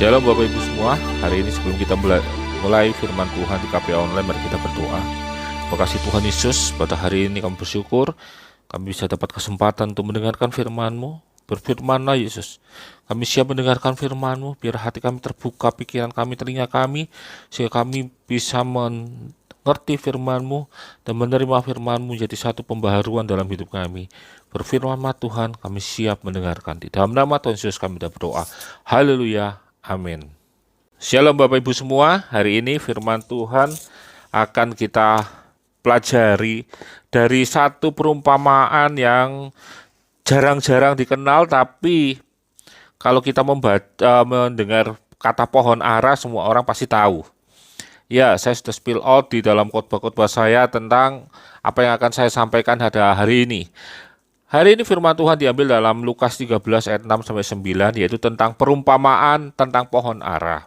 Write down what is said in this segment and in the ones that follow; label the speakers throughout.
Speaker 1: Shalom Bapak Ibu semua. Hari ini sebelum kita mulai firman Tuhan di KPA Online, mari kita berdoa. Terima kasih Tuhan Yesus, pada hari ini kami bersyukur kami bisa dapat kesempatan untuk mendengarkan firman-Mu. Berfirmanlah Yesus, kami siap mendengarkan firman-Mu, biar hati kami terbuka, pikiran kami, telinga kami, sehingga kami bisa mengerti firman-Mu dan menerima firman-Mu jadi satu pembaharuan dalam hidup kami. Berfirmanlah Tuhan, kami siap mendengarkan. Di dalam nama Tuhan Yesus kami berdoa. Haleluya. Amin. Shalom Bapak Ibu semua. Hari ini firman Tuhan akan kita pelajari dari satu perumpamaan yang jarang-jarang dikenal, tapi kalau kita mendengar kata pohon ara, semua orang pasti tahu. Ya, saya sudah spill out di dalam khotbah-khotbah saya tentang apa yang akan saya sampaikan pada hari ini. Hari ini firman Tuhan diambil dalam Lukas 13 ayat 6-9, yaitu tentang perumpamaan tentang pohon ara.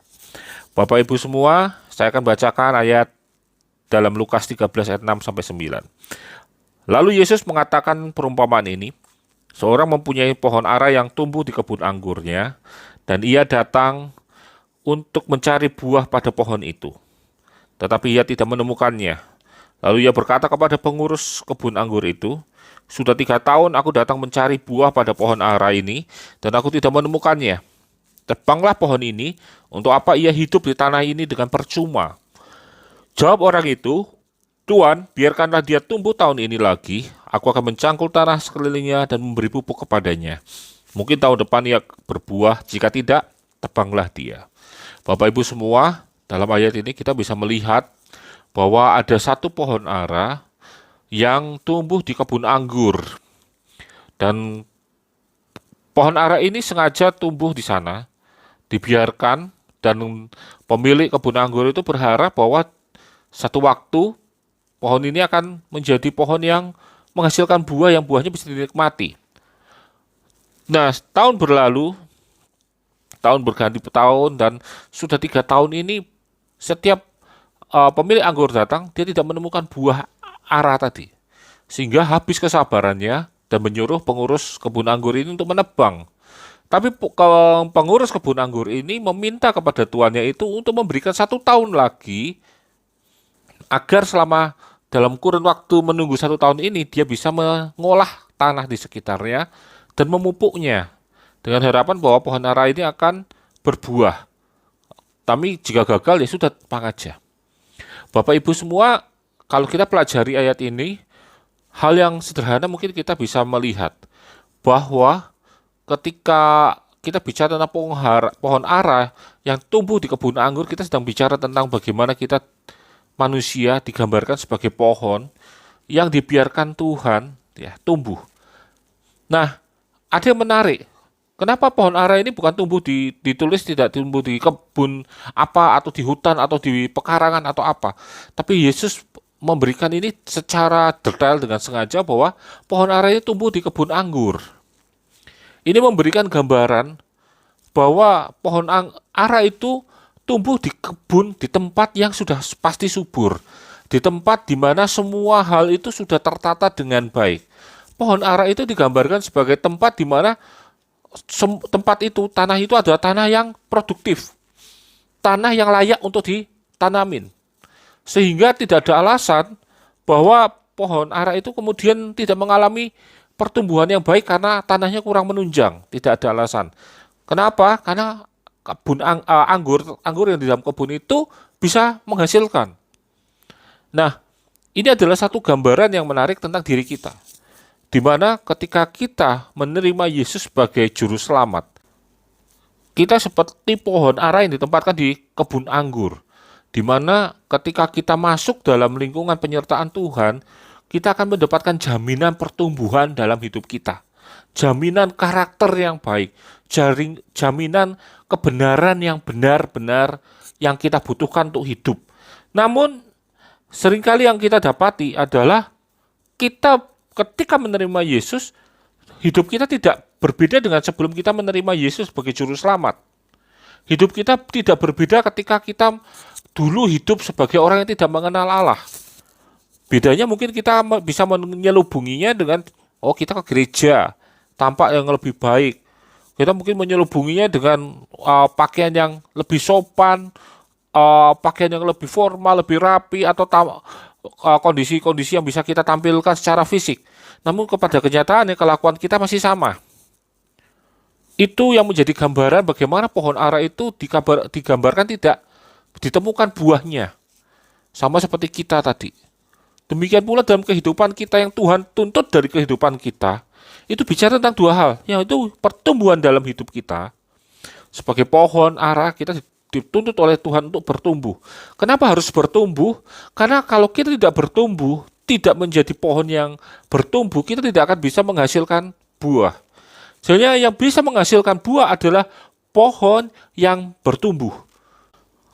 Speaker 1: Bapak Ibu semua, saya akan bacakan ayat dalam Lukas 13 ayat 6-9. Lalu Yesus mengatakan perumpamaan ini, seorang mempunyai pohon ara yang tumbuh di kebun anggurnya, dan ia datang untuk mencari buah pada pohon itu. Tetapi ia tidak menemukannya. Lalu ia berkata kepada pengurus kebun anggur itu, sudah 3 tahun aku datang mencari buah pada pohon ara ini, dan aku tidak menemukannya. Tebanglah pohon ini, untuk apa ia hidup di tanah ini dengan percuma? Jawab orang itu, Tuan, biarkanlah dia tumbuh tahun ini lagi, aku akan mencangkul tanah sekelilingnya dan memberi pupuk kepadanya. Mungkin tahun depan ia berbuah, jika tidak, tebanglah dia. Bapak Ibu semua, dalam ayat ini kita bisa melihat bahwa ada satu pohon ara yang tumbuh di kebun anggur. Dan pohon ara ini sengaja tumbuh di sana, dibiarkan, dan pemilik kebun anggur itu berharap bahwa satu waktu pohon ini akan menjadi pohon yang menghasilkan buah yang buahnya bisa dinikmati. Nah, tahun berlalu, tahun berganti tahun, dan sudah 3 tahun ini setiap pemilik anggur datang, dia tidak menemukan buah ara tadi, sehingga habis kesabarannya dan menyuruh pengurus kebun anggur ini untuk menebang. Tapi pengurus kebun anggur ini meminta kepada tuannya itu untuk memberikan 1 tahun lagi, agar selama dalam kurun waktu menunggu 1 tahun ini dia bisa mengolah tanah di sekitarnya dan memupuknya, dengan harapan bahwa pohon ara ini akan berbuah. Tapi jika gagal ya sudah, tebang aja. Bapak Ibu semua, kalau kita pelajari ayat ini, hal yang sederhana mungkin kita bisa melihat bahwa ketika kita bicara tentang pohon ara yang tumbuh di kebun anggur, kita sedang bicara tentang bagaimana kita manusia digambarkan sebagai pohon yang dibiarkan Tuhan ya tumbuh. Nah, ada yang menarik. Kenapa pohon ara ini bukan tumbuh ditulis tidak tumbuh di kebun apa atau di hutan atau di pekarangan atau apa, tapi Yesus memberikan ini secara detail dengan sengaja bahwa pohon ara ini tumbuh di kebun anggur. Ini memberikan gambaran bahwa pohon ara itu tumbuh di kebun, di tempat yang sudah pasti subur, di tempat di mana semua hal itu sudah tertata dengan baik. Pohon ara itu digambarkan sebagai tempat di mana tanah itu adalah tanah yang produktif, tanah yang layak untuk ditanamin. Sehingga tidak ada alasan bahwa pohon ara itu kemudian tidak mengalami pertumbuhan yang baik karena tanahnya kurang menunjang. Tidak ada alasan. Kenapa? Karena kebun anggur yang di dalam kebun itu bisa menghasilkan. Nah, ini adalah satu gambaran yang menarik tentang diri kita, di mana ketika kita menerima Yesus sebagai juru selamat, kita seperti pohon ara yang ditempatkan di kebun anggur, di mana ketika kita masuk dalam lingkungan penyertaan Tuhan, kita akan mendapatkan jaminan pertumbuhan dalam hidup kita, jaminan karakter yang baik, jaminan kebenaran yang benar-benar yang kita butuhkan untuk hidup. Namun, seringkali yang kita dapati adalah kita ketika menerima Yesus, hidup kita tidak berbeda dengan sebelum kita menerima Yesus sebagai juru selamat. Hidup kita tidak berbeda ketika kita dulu hidup sebagai orang yang tidak mengenal Allah. Bedanya mungkin kita bisa menyelubunginya dengan, kita ke gereja, tampak yang lebih baik. Kita mungkin menyelubunginya dengan pakaian yang lebih sopan, pakaian yang lebih formal, lebih rapi, atau kondisi-kondisi yang bisa kita tampilkan secara fisik. Namun kepada kenyataannya kelakuan kita masih sama. Itu yang menjadi gambaran bagaimana pohon ara itu digambarkan tidak ditemukan buahnya. Sama seperti kita tadi. Demikian pula dalam kehidupan kita yang Tuhan tuntut dari kehidupan kita, itu bicara tentang dua hal, yaitu pertumbuhan dalam hidup kita. Sebagai pohon ara, kita dituntut oleh Tuhan untuk bertumbuh. Kenapa harus bertumbuh? Karena kalau kita tidak bertumbuh, tidak menjadi pohon yang bertumbuh, kita tidak akan bisa menghasilkan buah. Jadi yang bisa menghasilkan buah adalah pohon yang bertumbuh.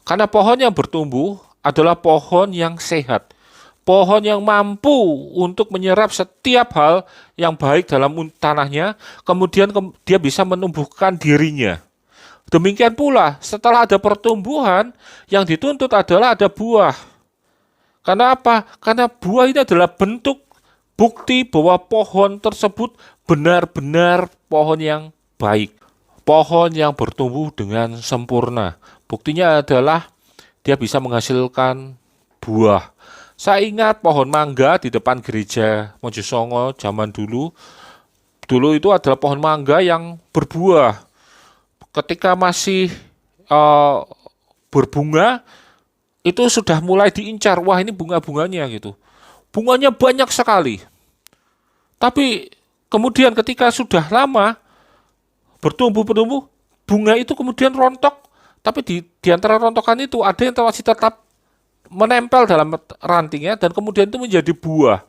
Speaker 1: Karena pohon yang bertumbuh adalah pohon yang sehat. Pohon yang mampu untuk menyerap setiap hal yang baik dalam tanahnya, kemudian dia bisa menumbuhkan dirinya. Demikian pula, setelah ada pertumbuhan, yang dituntut adalah ada buah. Karena apa? Karena buah ini adalah bentuk bukti bahwa pohon tersebut benar-benar pohon yang baik. Pohon yang bertumbuh dengan sempurna. Buktinya adalah dia bisa menghasilkan buah. Saya ingat pohon mangga di depan gereja Mojosongo zaman dulu. Dulu itu adalah pohon mangga yang berbuah. Ketika masih berbunga, itu sudah mulai diincar. Wah, ini bunga-bunganya gitu. Bunganya banyak sekali. Tapi kemudian ketika sudah lama bertumbuh, bunga itu kemudian rontok. Tapi di antara rontokan itu ada yang masih tetap menempel dalam rantingnya dan kemudian itu menjadi buah.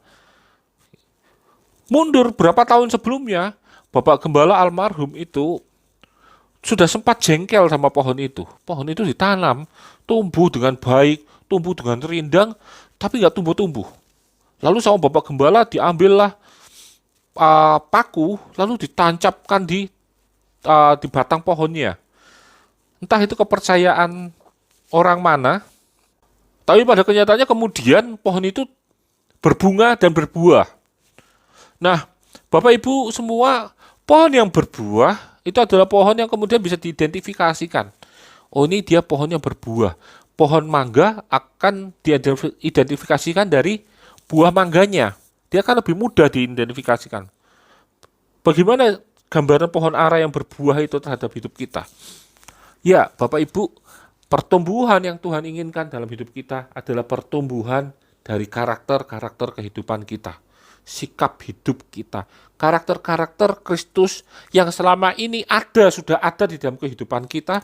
Speaker 1: Mundur berapa tahun sebelumnya, Bapak Gembala almarhum itu sudah sempat jengkel sama pohon itu. Pohon itu ditanam, tumbuh dengan baik, tumbuh dengan rindang, tapi nggak tumbuh-tumbuh. Lalu sama Bapak Gembala diambillah paku, lalu ditancapkan di batang pohonnya. Entah itu kepercayaan orang mana, tapi pada kenyataannya kemudian pohon itu berbunga dan berbuah. Nah, Bapak Ibu semua, pohon yang berbuah itu adalah pohon yang kemudian bisa diidentifikasikan. Oh, ini dia pohon yang berbuah. Pohon mangga akan diidentifikasikan dari buah mangganya. Dia akan lebih mudah diidentifikasikan. Bagaimana gambaran pohon ara yang berbuah itu terhadap hidup kita? Ya, Bapak Ibu, pertumbuhan yang Tuhan inginkan dalam hidup kita adalah pertumbuhan dari karakter-karakter kehidupan kita, sikap hidup kita, karakter-karakter Kristus yang selama ini sudah ada di dalam kehidupan kita,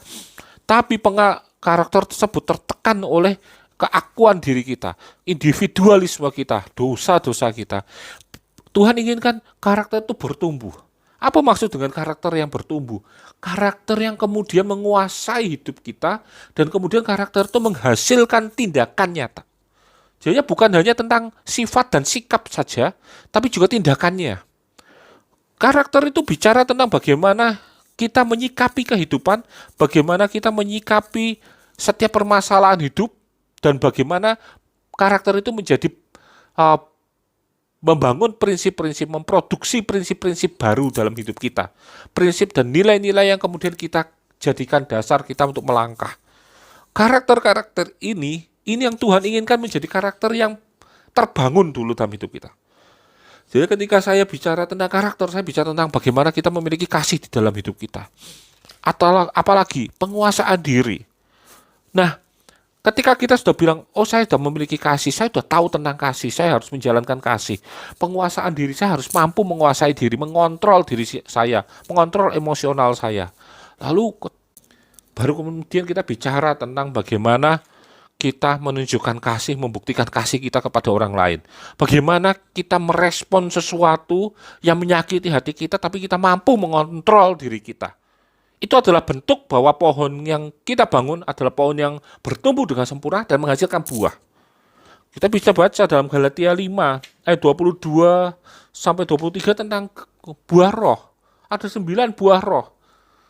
Speaker 1: tapi karakter tersebut tertekan oleh keakuan diri kita, individualisme kita, dosa-dosa kita. Tuhan inginkan karakter itu bertumbuh. Apa maksud dengan karakter yang bertumbuh? Karakter yang kemudian menguasai hidup kita dan kemudian karakter itu menghasilkan tindakan nyata. Jadi bukan hanya tentang sifat dan sikap saja, tapi juga tindakannya. Karakter itu bicara tentang bagaimana kita menyikapi kehidupan, bagaimana kita menyikapi setiap permasalahan hidup, dan bagaimana karakter itu menjadi membangun prinsip-prinsip, memproduksi prinsip-prinsip baru dalam hidup kita. Prinsip dan nilai-nilai yang kemudian kita jadikan dasar kita untuk melangkah. Karakter-karakter ini yang Tuhan inginkan menjadi karakter yang terbangun dulu dalam hidup kita. Jadi ketika saya bicara tentang karakter, saya bicara tentang bagaimana kita memiliki kasih di dalam hidup kita. Atau apalagi penguasaan diri. Nah, ketika kita sudah bilang, oh saya sudah memiliki kasih, saya sudah tahu tentang kasih, saya harus menjalankan kasih. Penguasaan diri, saya harus mampu menguasai diri, mengontrol diri saya, mengontrol emosional saya. Lalu baru kemudian kita bicara tentang bagaimana kita menunjukkan kasih, membuktikan kasih kita kepada orang lain. Bagaimana kita merespon sesuatu yang menyakiti hati kita, tapi kita mampu mengontrol diri kita. Itu adalah bentuk bahwa pohon yang kita bangun adalah pohon yang bertumbuh dengan sempurna dan menghasilkan buah. Kita bisa baca dalam Galatia 5 ayat 22 sampai 23 tentang buah roh. Ada 9 buah roh.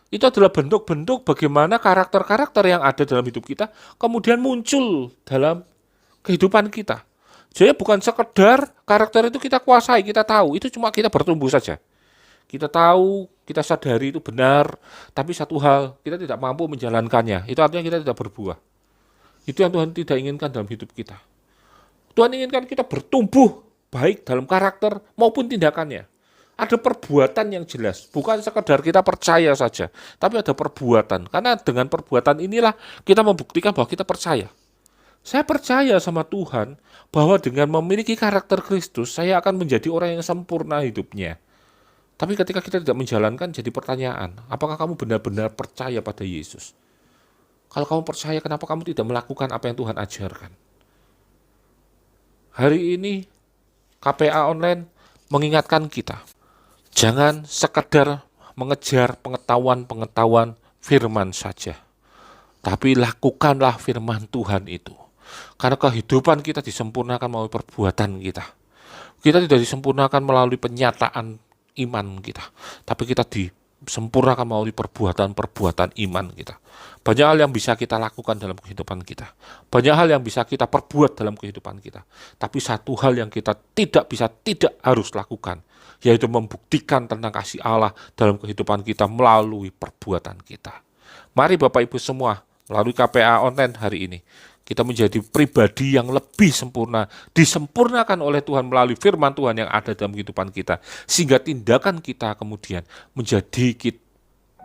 Speaker 1: Itu adalah bentuk-bentuk bagaimana karakter-karakter yang ada dalam hidup kita kemudian muncul dalam kehidupan kita. Jadi bukan sekedar karakter itu kita kuasai, kita tahu, itu cuma kita bertumbuh saja. Kita tahu kita sadari itu benar, tapi satu hal, kita tidak mampu menjalankannya. Itu artinya kita tidak berbuah. Itu yang Tuhan tidak inginkan dalam hidup kita. Tuhan inginkan kita bertumbuh baik dalam karakter maupun tindakannya. Ada perbuatan yang jelas, bukan sekedar kita percaya saja, tapi ada perbuatan. Karena dengan perbuatan inilah kita membuktikan bahwa kita percaya. Saya percaya sama Tuhan bahwa dengan memiliki karakter Kristus, saya akan menjadi orang yang sempurna hidupnya. Tapi ketika kita tidak menjalankan, jadi pertanyaan, apakah kamu benar-benar percaya pada Yesus? Kalau kamu percaya, kenapa kamu tidak melakukan apa yang Tuhan ajarkan? Hari ini KPA online mengingatkan kita, jangan sekedar mengejar pengetahuan-pengetahuan firman saja, tapi lakukanlah firman Tuhan itu. Karena kehidupan kita disempurnakan melalui perbuatan kita. Kita tidak disempurnakan melalui penyataan iman kita, tapi kita disempurnakan melalui perbuatan-perbuatan iman kita. Banyak hal yang bisa kita lakukan dalam kehidupan kita. Banyak hal yang bisa kita perbuat dalam kehidupan kita. Tapi satu hal yang kita tidak harus lakukan, yaitu membuktikan tentang kasih Allah dalam kehidupan kita melalui perbuatan kita. Mari Bapak Ibu semua, melalui KPA online hari ini, kita menjadi pribadi yang lebih sempurna, disempurnakan oleh Tuhan melalui firman Tuhan yang ada dalam kehidupan kita, sehingga tindakan kita kemudian menjadi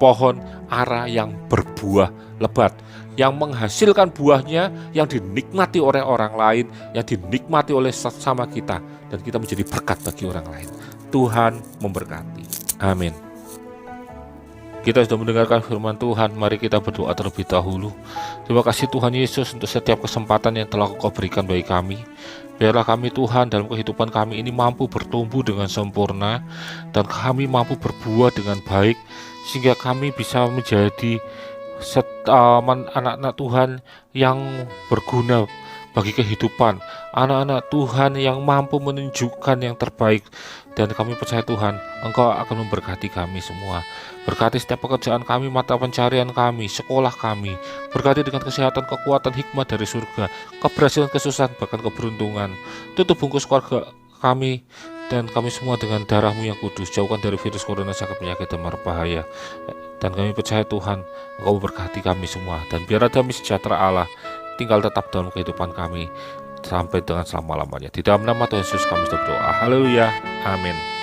Speaker 1: pohon ara yang berbuah lebat, yang menghasilkan buahnya, yang dinikmati oleh orang lain, yang dinikmati oleh sesama kita, dan kita menjadi berkat bagi orang lain. Tuhan memberkati. Amin. Kita sudah mendengarkan firman Tuhan, mari kita berdoa terlebih dahulu. Terima kasih Tuhan Yesus untuk setiap kesempatan yang telah Kau berikan bagi kami. Biarlah kami Tuhan dalam kehidupan kami ini mampu bertumbuh dengan sempurna, dan kami mampu berbuah dengan baik, sehingga kami bisa menjadi anak-anak Tuhan yang berguna bagi kehidupan, anak-anak Tuhan yang mampu menunjukkan yang terbaik. Dan kami percaya Tuhan, Engkau akan memberkati kami semua. Berkati setiap pekerjaan kami, mata pencarian kami, sekolah kami. Berkati dengan kesehatan, kekuatan, hikmat dari surga, keberhasilan, kesuksesan, bahkan keberuntungan. Tutup bungkus keluarga kami dan kami semua dengan darah-Mu yang kudus. Jauhkan dari virus corona, sakit, penyakit, dan mara bahaya. Dan kami percaya Tuhan, Engkau memberkati kami semua. Dan biar damai sejahtera Allah tinggal tetap dalam kehidupan kami sampai dengan selama-lamanya. Di dalam nama Tuhan Yesus kami berdoa. Haleluya. Amin.